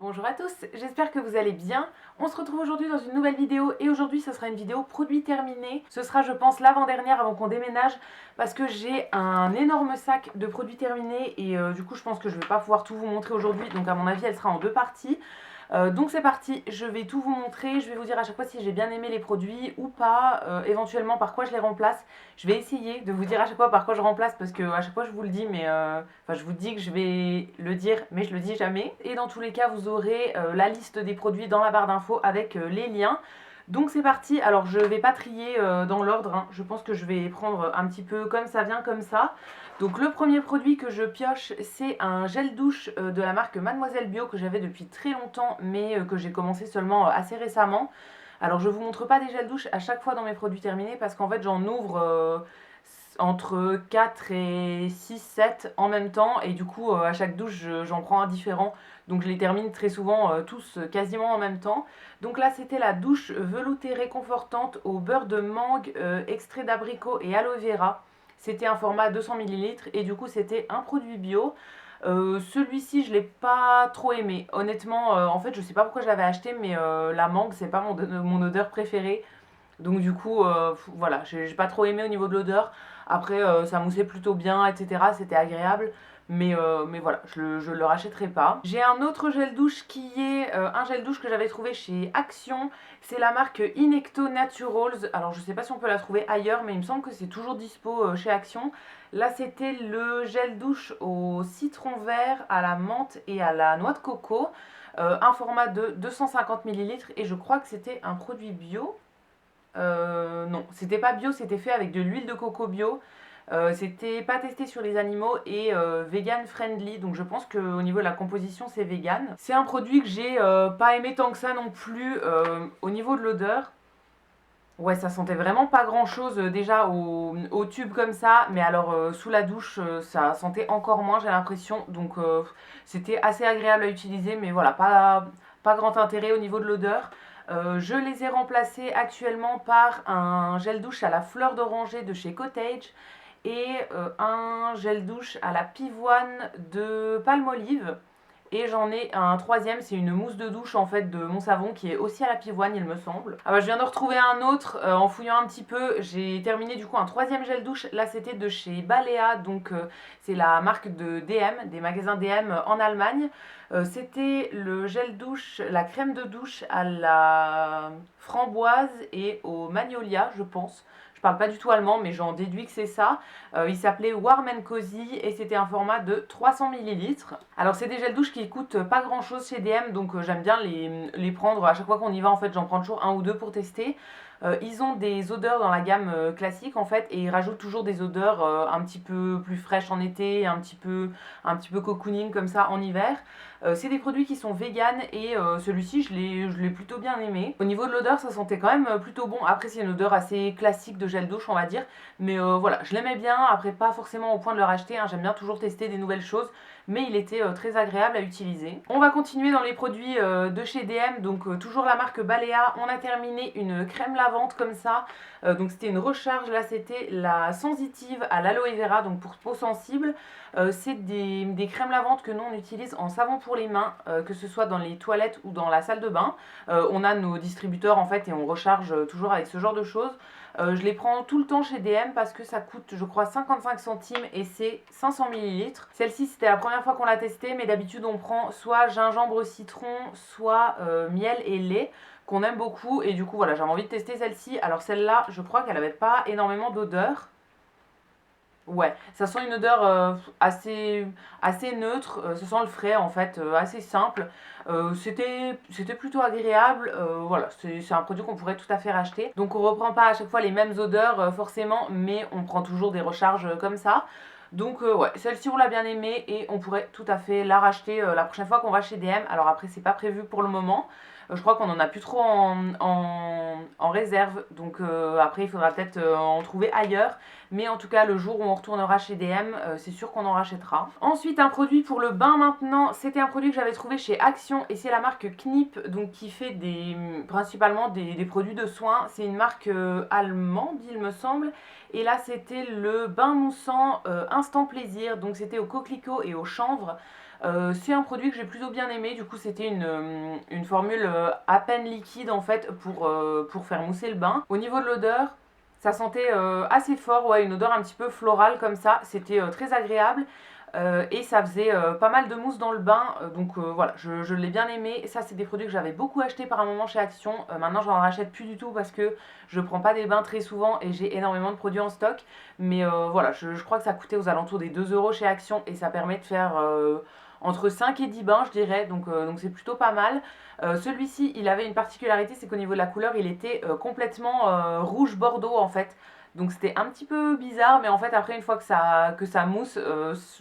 Bonjour à tous, j'espère que vous allez bien. On se retrouve aujourd'hui dans une nouvelle vidéo et aujourd'hui ce sera une vidéo produit terminé. Ce sera je pense l'avant-dernière avant qu'on déménage parce que j'ai un énorme sac de produits terminés et du coup je pense que je ne vais pas pouvoir tout vous montrer aujourd'hui, donc à mon avis elle sera en deux parties. Donc c'est parti, je vais tout vous montrer, je vais vous dire à chaque fois si j'ai bien aimé les produits ou pas, éventuellement par quoi je les remplace. Je vais essayer de vous dire à chaque fois par quoi je remplace parce que à chaque fois je vous le dis, mais enfin je vous dis que je vais le dire mais je le dis jamais. Et dans tous les cas vous aurez la liste des produits dans la barre d'infos avec les liens. Donc c'est parti, alors je vais pas trier dans l'ordre, hein. Je pense que je vais prendre un petit peu comme ça vient, comme ça. Donc le premier produit que je pioche, c'est un gel douche de la marque Mademoiselle Bio que j'avais depuis très longtemps mais que j'ai commencé seulement assez récemment. Alors je vous montre pas des gels douche à chaque fois dans mes produits terminés parce qu'en fait j'en ouvre entre 4 et 6, 7 en même temps et du coup à chaque douche j'en prends un différent, donc je les termine très souvent tous quasiment en même temps. Donc là c'était la douche veloutée réconfortante au beurre de mangue, extrait d'abricot et aloe vera. C'était un format 200 ml et du coup c'était un produit bio. Celui-ci je l'ai pas trop aimé honnêtement, en fait je sais pas pourquoi je l'avais acheté mais la mangue c'est pas mon odeur préférée. Donc du coup, voilà, j'ai pas trop aimé au niveau de l'odeur. Après, ça moussait plutôt bien, etc. C'était agréable. Mais voilà, je le rachèterai pas. J'ai un autre gel douche qui est un gel douche que j'avais trouvé chez Action. C'est la marque Inecto Naturals. Alors je sais pas si on peut la trouver ailleurs, mais il me semble que c'est toujours dispo chez Action. Là, c'était le gel douche au citron vert, à la menthe et à la noix de coco. Un format de 250 ml et je crois que c'était un produit bio. Non, c'était pas bio, c'était fait avec de l'huile de coco bio. C'était pas testé sur les animaux et vegan friendly, donc je pense qu'au niveau de la composition c'est vegan. C'est un produit que j'ai pas aimé tant que ça non plus au niveau de l'odeur. Ouais, ça sentait vraiment pas grand chose déjà au tube comme ça, mais alors sous la douche ça sentait encore moins, j'ai l'impression. Donc c'était assez agréable à utiliser, mais voilà, pas grand intérêt au niveau de l'odeur. Je les ai remplacés actuellement par un gel douche à la fleur d'oranger de chez Cottage et un gel douche à la pivoine de Palmolive. Et j'en ai un troisième, c'est une mousse de douche en fait de mon savon qui est aussi à la pivoine il me semble. Ah bah, je viens de retrouver un autre en fouillant un petit peu, j'ai terminé du coup un troisième gel douche, là c'était de chez Balea, donc c'est la marque de DM, des magasins DM en Allemagne. C'était le gel douche, la crème de douche à la framboise et au magnolia je pense. Je parle pas du tout allemand mais j'en déduis que c'est ça. Il s'appelait Warm and Cozy et c'était un format de 300 ml. Alors c'est des gels douche qui coûtent pas grand chose chez DM, donc j'aime bien les prendre à chaque fois qu'on y va. En fait j'en prends toujours un ou deux pour tester. Ils ont des odeurs dans la gamme classique en fait et ils rajoutent toujours des odeurs un petit peu plus fraîches en été, un petit peu cocooning comme ça en hiver. C'est des produits qui sont vegan et celui-ci je l'ai plutôt bien aimé. Au niveau de l'odeur ça sentait quand même plutôt bon. Après c'est une odeur assez classique de gel douche on va dire, mais voilà, je l'aimais bien. Après pas forcément au point de le racheter, hein. J'aime bien toujours tester des nouvelles choses, mais il était très agréable à utiliser. On va continuer dans les produits de chez DM, donc toujours la marque Balea. On a terminé une crème lavante comme ça, donc c'était une recharge, là c'était la sensitive à l'aloe vera, donc pour peau sensible. C'est des crèmes lavantes que nous on utilise en savon pour les mains, que ce soit dans les toilettes ou dans la salle de bain. On a nos distributeurs en fait et on recharge toujours avec ce genre de choses. Je les prends tout le temps chez DM parce que ça coûte je crois 55 centimes et c'est 500 ml. Celle-ci c'était la première fois qu'on l'a testée, mais d'habitude on prend soit gingembre citron, soit miel et lait qu'on aime beaucoup et du coup voilà j'avais envie de tester celle-ci. Alors celle-là je crois qu'elle avait pas énormément d'odeur. Ouais, ça sent une odeur assez neutre, ça sent le frais en fait, assez simple. C'était plutôt agréable, voilà, c'est un produit qu'on pourrait tout à fait racheter. Donc on reprend pas à chaque fois les mêmes odeurs forcément, mais on prend toujours des recharges comme ça. Donc ouais, celle-ci on l'a bien aimée et on pourrait tout à fait la racheter la prochaine fois qu'on va chez DM. Alors après c'est pas prévu pour le moment. Je crois qu'on en a plus trop en réserve, donc après il faudra peut-être en trouver ailleurs. Mais en tout cas le jour où on retournera chez DM, c'est sûr qu'on en rachètera. Ensuite un produit pour le bain maintenant, c'était un produit que j'avais trouvé chez Action et c'est la marque Knip, donc qui fait principalement des produits de soins. C'est une marque allemande il me semble. Et là c'était le bain moussant Instant Plaisir, donc c'était au coquelicot et au chanvre. C'est un produit que j'ai plutôt bien aimé, du coup c'était une formule à peine liquide en fait pour faire mousser le bain. Au niveau de l'odeur, ça sentait assez fort, ouais, une odeur un petit peu florale comme ça, c'était très agréable. Et ça faisait pas mal de mousse dans le bain, donc voilà, je l'ai bien aimé. Et ça, c'est des produits que j'avais beaucoup acheté par un moment chez Action. Maintenant, j'en rachète plus du tout parce que je prends pas des bains très souvent et j'ai énormément de produits en stock. Mais voilà, je crois que ça coûtait aux alentours des 2 euros chez Action et ça permet de faire entre 5 et 10 bains, je dirais, donc c'est plutôt pas mal. Celui-ci, il avait une particularité, c'est qu'au niveau de la couleur, il était complètement rouge bordeaux en fait. Donc c'était un petit peu bizarre, mais en fait après une fois que ça mousse,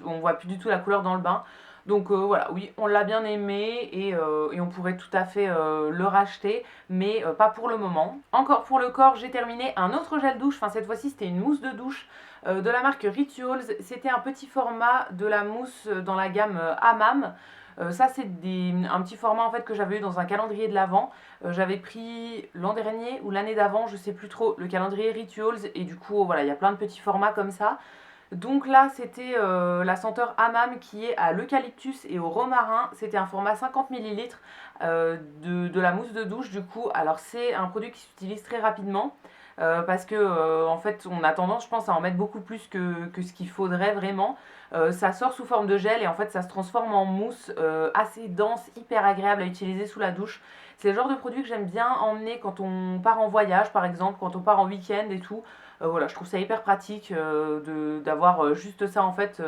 on voit plus du tout la couleur dans le bain. Donc voilà, oui, on l'a bien aimé et on pourrait tout à fait le racheter, mais pas pour le moment. Encore pour le corps, j'ai terminé un autre gel douche, enfin cette fois-ci c'était une mousse de douche de la marque Rituals. C'était un petit format de la mousse dans la gamme Hammam. Ça c'est un petit format en fait que j'avais eu dans un calendrier de l'Avent. J'avais pris l'an dernier ou l'année d'avant, je sais plus trop, le calendrier Rituals et du coup voilà, il y a plein de petits formats comme ça. Donc là c'était la senteur Hammam qui est à l'eucalyptus et au romarin. C'était un format 50 ml de la mousse de douche du coup. Alors c'est un produit qui s'utilise très rapidement. Parce que en fait on a tendance je pense à en mettre beaucoup plus que ce qu'il faudrait vraiment. Ça sort sous forme de gel et en fait ça se transforme en mousse assez dense, hyper agréable à utiliser sous la douche. C'est le genre de produit que j'aime bien emmener quand on part en voyage par exemple, quand on part en week-end et tout. Voilà, je trouve ça hyper pratique d'avoir juste ça en fait.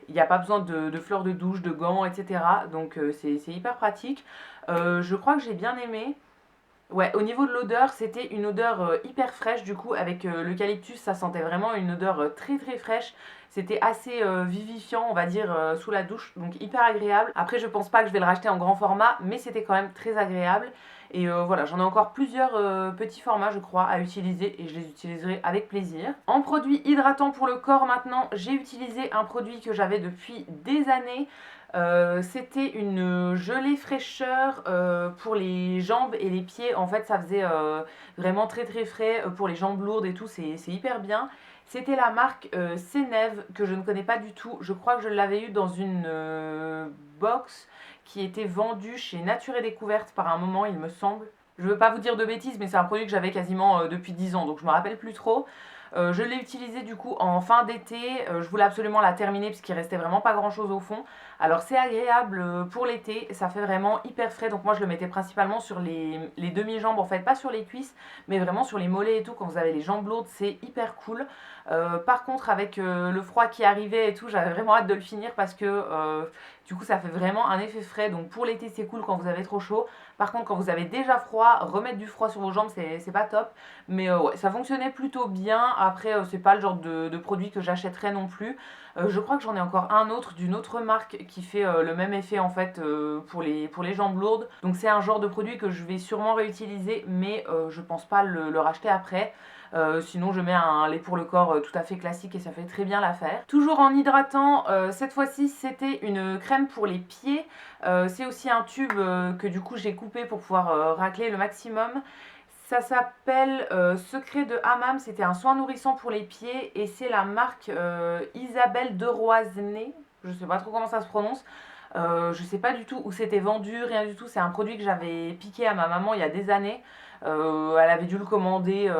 Il n'y a pas besoin de fleurs de douche, de gants, etc. Donc c'est hyper pratique. Je crois que j'ai bien aimé. Ouais, au niveau de l'odeur, c'était une odeur hyper fraîche du coup avec l'eucalyptus, ça sentait vraiment une odeur très très fraîche. C'était assez vivifiant, on va dire, sous la douche, donc hyper agréable. Après, je pense pas que je vais le racheter en grand format, mais c'était quand même très agréable. Et voilà, j'en ai encore plusieurs petits formats, je crois, à utiliser et je les utiliserai avec plaisir. En produit hydratant pour le corps maintenant, j'ai utilisé un produit que j'avais depuis des années. C'était une gelée fraîcheur pour les jambes et les pieds. En fait, ça faisait vraiment très très frais pour les jambes lourdes et tout. C'est hyper bien. C'était la marque Sénève que je ne connais pas du tout. Je crois que je l'avais eu dans une box qui était vendue chez Nature et Découverte par un moment, il me semble. Je veux pas vous dire de bêtises, mais c'est un produit que j'avais quasiment depuis 10 ans, donc je me rappelle plus trop. Je l'ai utilisé du coup en fin d'été, je voulais absolument la terminer parce qu'il restait vraiment pas grand chose au fond. Alors c'est agréable pour l'été, ça fait vraiment hyper frais, donc moi je le mettais principalement sur les demi-jambes en fait, pas sur les cuisses, mais vraiment sur les mollets et tout, quand vous avez les jambes lourdes, c'est hyper cool. Par contre avec le froid qui arrivait et tout, j'avais vraiment hâte de le finir parce que du coup ça fait vraiment un effet frais, donc pour l'été c'est cool quand vous avez trop chaud. Par contre quand vous avez déjà froid, remettre du froid sur vos jambes c'est pas top. Mais ouais, ça fonctionnait plutôt bien. Après, c'est pas le genre de produit que j'achèterais non plus. Je crois que j'en ai encore un autre d'une autre marque qui fait le même effet en fait pour les jambes lourdes. Donc c'est un genre de produit que je vais sûrement réutiliser, mais je pense pas le racheter après. Sinon je mets un lait pour le corps tout à fait classique et ça fait très bien l'affaire. Toujours en hydratant, cette fois-ci c'était une crème pour les pieds. C'est aussi un tube que du coup j'ai coupé pour pouvoir racler le maximum. Ça s'appelle Secret de Hammam, c'était un soin nourrissant pour les pieds et c'est la marque Isabelle de Roisnay, je sais pas trop comment ça se prononce. Je sais pas du tout où c'était vendu, rien du tout, c'est un produit que j'avais piqué à ma maman il y a des années. Elle avait dû le commander,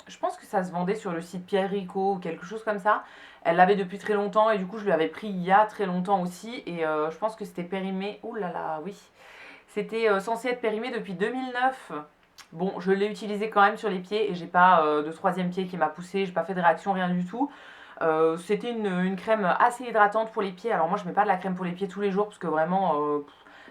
je pense que ça se vendait sur le site Pierre Rico ou quelque chose comme ça. Elle l'avait depuis très longtemps et du coup je lui avais pris il y a très longtemps aussi et je pense que c'était périmé, ouh là là, oui. C'était censé être périmé depuis 2009. Bon, je l'ai utilisé quand même sur les pieds et j'ai pas de troisième pied qui m'a poussé, j'ai pas fait de réaction, rien du tout. C'était une crème assez hydratante pour les pieds. Alors moi je mets pas de la crème pour les pieds tous les jours parce que vraiment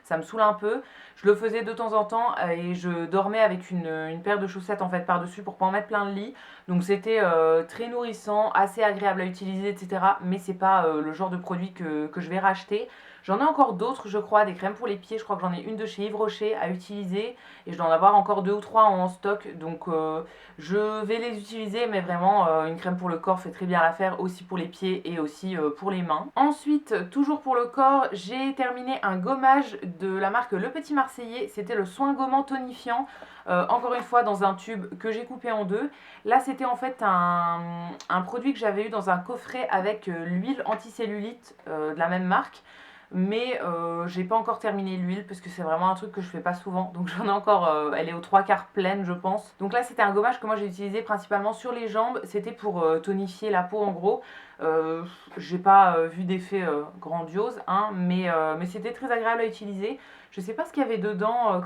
ça me saoule un peu. Je le faisais de temps en temps et je dormais avec une paire de chaussettes en fait par-dessus pour pas en mettre plein le lit. Donc c'était très nourrissant, assez agréable à utiliser, etc. Mais c'est pas le genre de produit que je vais racheter. J'en ai encore d'autres, je crois, des crèmes pour les pieds. Je crois que j'en ai une de chez Yves Rocher à utiliser. Et je dois en avoir encore 2 ou 3 en stock. Donc je vais les utiliser. Mais vraiment, une crème pour le corps fait très bien l'affaire. Aussi pour les pieds et aussi pour les mains. Ensuite, toujours pour le corps, j'ai terminé un gommage de la marque Le Petit Marseillais. C'était le soin gommant tonifiant. Encore une fois dans un tube que j'ai coupé en deux. Là c'était en fait un produit que j'avais eu dans un coffret avec l'huile anticellulite de la même marque. mais j'ai pas encore terminé l'huile parce que c'est vraiment un truc que je fais pas souvent, donc j'en ai encore, elle est aux 3/4 pleine je pense. Donc là c'était un gommage que moi j'ai utilisé principalement sur les jambes, c'était pour tonifier la peau en gros. J'ai pas vu d'effet grandiose, hein, mais c'était très agréable à utiliser. Je sais pas ce qu'il y avait dedans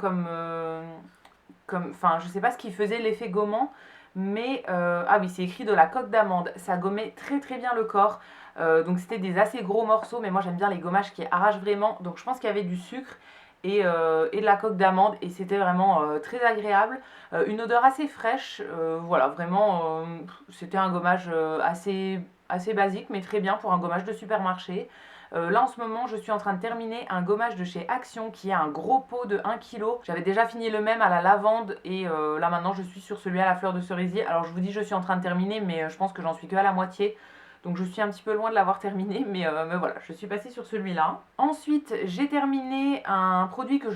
enfin je sais pas ce qui faisait l'effet gommant, mais ah oui, c'est écrit de la coque d'amande, ça gommait très très bien le corps. Donc c'était des assez gros morceaux, mais moi j'aime bien les gommages qui arrachent vraiment, donc je pense qu'il y avait du sucre et de la coque d'amande, et c'était vraiment très agréable. Une odeur assez fraîche, voilà, vraiment c'était un gommage assez basique, mais très bien pour un gommage de supermarché. Là en ce moment je suis en train de terminer un gommage de chez Action qui est un gros pot de 1 kg. J'avais déjà fini le même à la lavande et là maintenant je suis sur celui à la fleur de cerisier. Alors je vous dis je suis en train de terminer, mais je pense que j'en suis que à la moitié. Donc je suis un petit peu loin de l'avoir terminé, mais voilà, je suis passée sur celui-là. Ensuite, j'ai terminé un produit que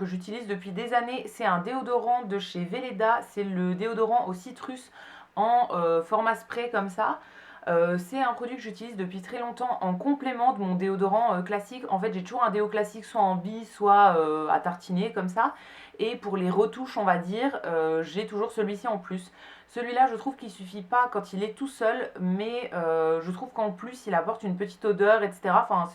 j'utilise depuis des années. C'est un déodorant de chez Veleda. C'est le déodorant au citrus en format spray comme ça. C'est un produit que j'utilise depuis très longtemps en complément de mon déodorant classique. En fait, j'ai toujours un déo classique, soit en bille, soit à tartiner, comme ça. Et pour les retouches, on va dire, j'ai toujours celui-ci en plus. Celui-là, je trouve qu'il suffit pas quand il est tout seul, mais je trouve qu'en plus, il apporte une petite odeur, etc. Enfin,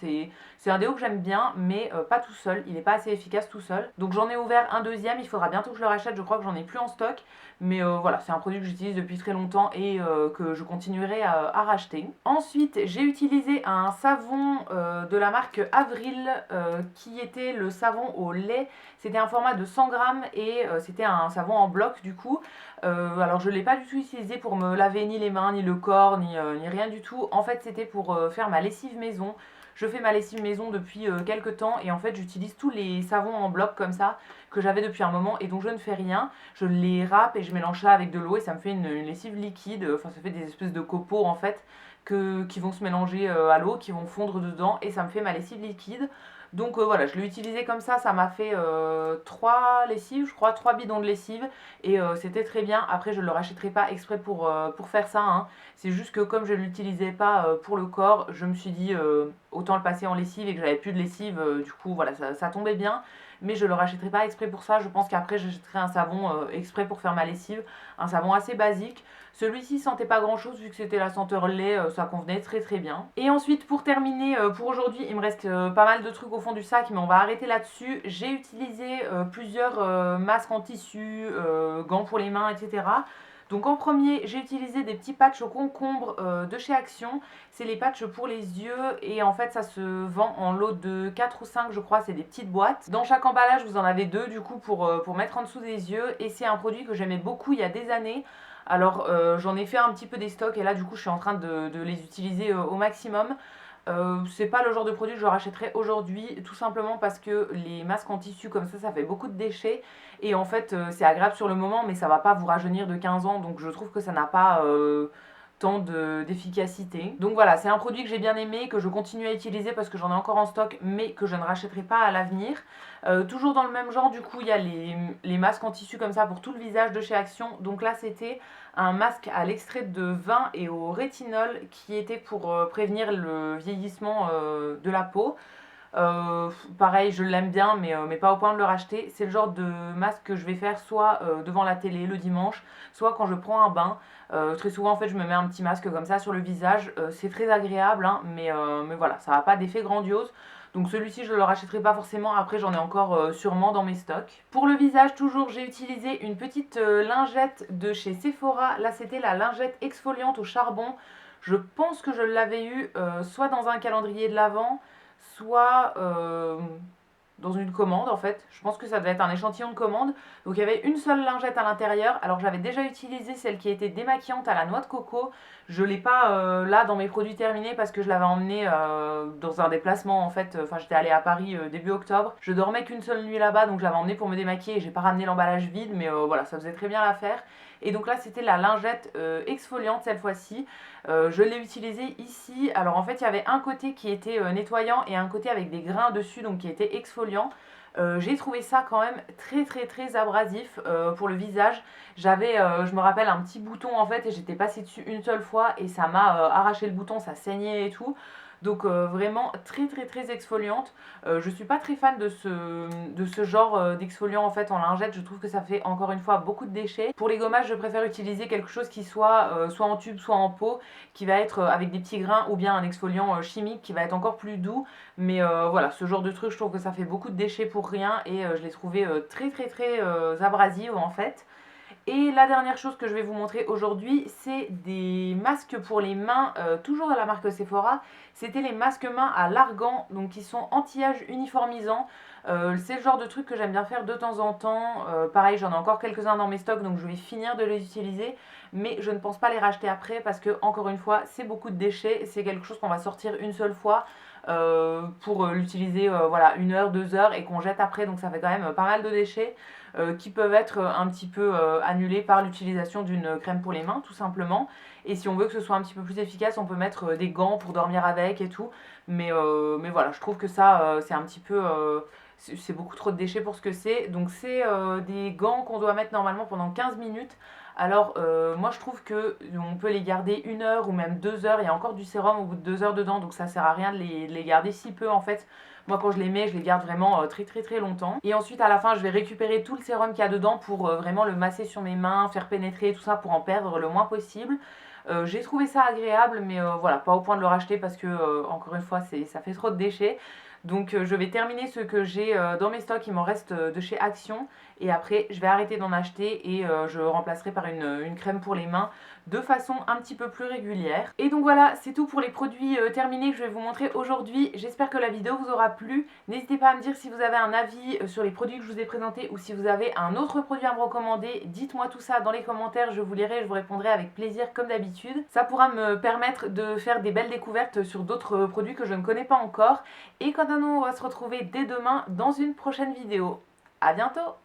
c'est un déo que j'aime bien, mais pas tout seul. Il n'est pas assez efficace tout seul. Donc j'en ai ouvert un deuxième, il faudra bientôt que je le rachète. Je crois que j'en ai plus en stock. Mais voilà, c'est un produit que j'utilise depuis très longtemps et que je continuerai à racheter. Ensuite, j'ai utilisé un savon de la marque Avril qui était le savon au lait. C'était un format de 100 grammes et c'était un savon en bloc du coup. Alors je ne l'ai pas du tout utilisé pour me laver ni les mains, ni le corps, ni rien du tout. En fait, c'était pour faire ma lessive maison. Je fais ma lessive maison depuis quelques temps et en fait j'utilise tous les savons en bloc comme ça que j'avais depuis un moment et dont je ne fais rien. Je les râpe et je mélange ça avec de l'eau et ça me fait une lessive liquide. Enfin ça fait des espèces de copeaux en fait qui vont se mélanger à l'eau, qui vont fondre dedans et ça me fait ma lessive liquide. Donc voilà, je l'ai utilisé comme ça m'a fait 3 lessives, je crois, 3 bidons de lessive et c'était très bien. Après je ne le rachèterai pas exprès pour faire ça, hein. C'est juste que comme je ne l'utilisais pas pour le corps, je me suis dit autant le passer en lessive et que j'avais plus de lessive, du coup voilà, ça tombait bien. Mais je ne le rachèterai pas exprès pour ça, je pense qu'après j'achèterai un savon exprès pour faire ma lessive, un savon assez basique. Celui-ci sentait pas grand chose vu que c'était la senteur lait, ça convenait très très bien. Et ensuite pour terminer, pour aujourd'hui, il me reste pas mal de trucs au fond du sac, mais on va arrêter là-dessus. J'ai utilisé plusieurs masques en tissu, gants pour les mains, etc. Donc en premier, j'ai utilisé des petits patchs au concombre de chez Action. C'est les patchs pour les yeux et en fait ça se vend en lot de 4 ou 5 je crois, c'est des petites boîtes. Dans chaque emballage vous en avez 2 du coup pour mettre en dessous des yeux et c'est un produit que j'aimais beaucoup il y a des années. Alors j'en ai fait un petit peu des stocks et là du coup je suis en train de les utiliser au maximum. C'est pas le genre de produit que je rachèterai aujourd'hui, tout simplement parce que les masques en tissu comme ça fait beaucoup de déchets et en fait c'est agréable sur le moment mais ça va pas vous rajeunir de 15 ans, donc je trouve que ça n'a pas tant d'efficacité. Donc voilà, c'est un produit que j'ai bien aimé, que je continue à utiliser parce que j'en ai encore en stock mais que je ne rachèterai pas à l'avenir. Toujours dans le même genre du coup il y a les masques en tissu comme ça pour tout le visage de chez Action. Donc là c'était un masque à l'extrait de vin et au rétinol qui était pour prévenir le vieillissement de la peau. Pareil, je l'aime bien, mais pas au point de le racheter. C'est le genre de masque que je vais faire soit devant la télé le dimanche, soit quand je prends un bain. Très souvent, en fait, je me mets un petit masque comme ça sur le visage. C'est très agréable, hein, mais voilà, ça n'a pas d'effet grandiose. Donc celui-ci, je ne le rachèterai pas forcément. Après, j'en ai encore sûrement dans mes stocks. Pour le visage, toujours, j'ai utilisé une petite lingette de chez Sephora. Là, c'était la lingette exfoliante au charbon. Je pense que je l'avais eu soit dans un calendrier de l'Avent, soit dans une commande en fait. Je pense que ça devait être un échantillon de commande. Donc il y avait une seule lingette à l'intérieur. Alors j'avais déjà utilisé celle qui était démaquillante à la noix de coco. Je l'ai pas là dans mes produits terminés parce que je l'avais emmené dans un déplacement en fait. Enfin j'étais allée à Paris début octobre. Je dormais qu'une seule nuit là-bas donc je l'avais emmené pour me démaquiller et j'ai pas ramené l'emballage vide, mais voilà, ça faisait très bien l'affaire. Et donc là c'était la lingette exfoliante cette fois-ci. Je l'ai utilisée ici. Alors en fait il y avait un côté qui était nettoyant et un côté avec des grains dessus donc qui était exfoliant. J'ai trouvé ça quand même très très très abrasif pour le visage. J'avais, je me rappelle, un petit bouton en fait et j'étais passée dessus une seule fois et ça m'a arraché le bouton, ça saignait et tout. Donc vraiment très exfoliante. Je suis pas très fan de ce genre d'exfoliant en fait en lingette. Je trouve que ça fait encore une fois beaucoup de déchets. Pour les gommages, je préfère utiliser quelque chose qui soit en tube, soit en pot, qui va être avec des petits grains, ou bien un exfoliant chimique qui va être encore plus doux. Mais voilà, ce genre de truc, je trouve que ça fait beaucoup de déchets pour rien, et je l'ai trouvé très abrasive en fait. Et la dernière chose que je vais vous montrer aujourd'hui, c'est des masques pour les mains, toujours de la marque Sephora. C'était les masques mains à l'argan, donc qui sont anti-âge uniformisants. C'est le genre de truc que j'aime bien faire de temps en temps. Pareil, j'en ai encore quelques-uns dans mes stocks, donc je vais finir de les utiliser. Mais je ne pense pas les racheter après parce que, encore une fois, c'est beaucoup de déchets. C'est quelque chose qu'on va sortir une seule fois pour l'utiliser voilà, 1 heure, 2 heures, et qu'on jette après. Donc ça fait quand même pas mal de déchets. Qui peuvent être un petit peu annulés par l'utilisation d'une crème pour les mains, tout simplement. Et si on veut que ce soit un petit peu plus efficace, on peut mettre des gants pour dormir avec et tout. Mais voilà, je trouve que ça, c'est un petit peu... c'est beaucoup trop de déchets pour ce que c'est. Donc c'est des gants qu'on doit mettre normalement pendant 15 minutes. Alors moi je trouve que on peut les garder 1 heure ou même 2 heures. Il y a encore du sérum au bout de 2 heures dedans, donc ça sert à rien de les garder si peu en fait. Moi quand je les mets, je les garde vraiment très longtemps. Et ensuite à la fin, je vais récupérer tout le sérum qu'il y a dedans pour vraiment le masser sur mes mains, faire pénétrer tout ça pour en perdre le moins possible. J'ai trouvé ça agréable, mais voilà, pas au point de le racheter parce que encore une fois ça fait trop de déchets. Donc je vais terminer ce que j'ai dans mes stocks. Il m'en reste de chez Action, et après je vais arrêter d'en acheter, et je remplacerai par une crème pour les mains de façon un petit peu plus régulière. Et donc voilà, c'est tout pour les produits terminés que je vais vous montrer aujourd'hui. J'espère que la vidéo vous aura plu. N'hésitez pas à me dire si vous avez un avis sur les produits que je vous ai présentés, ou si vous avez un autre produit à me recommander. Dites-moi tout ça dans les commentaires, je vous lirai, je vous répondrai avec plaisir comme d'habitude. Ça pourra me permettre de faire des belles découvertes sur d'autres produits que je ne connais pas encore. Et quant à nous, on va se retrouver dès demain dans une prochaine vidéo. À bientôt!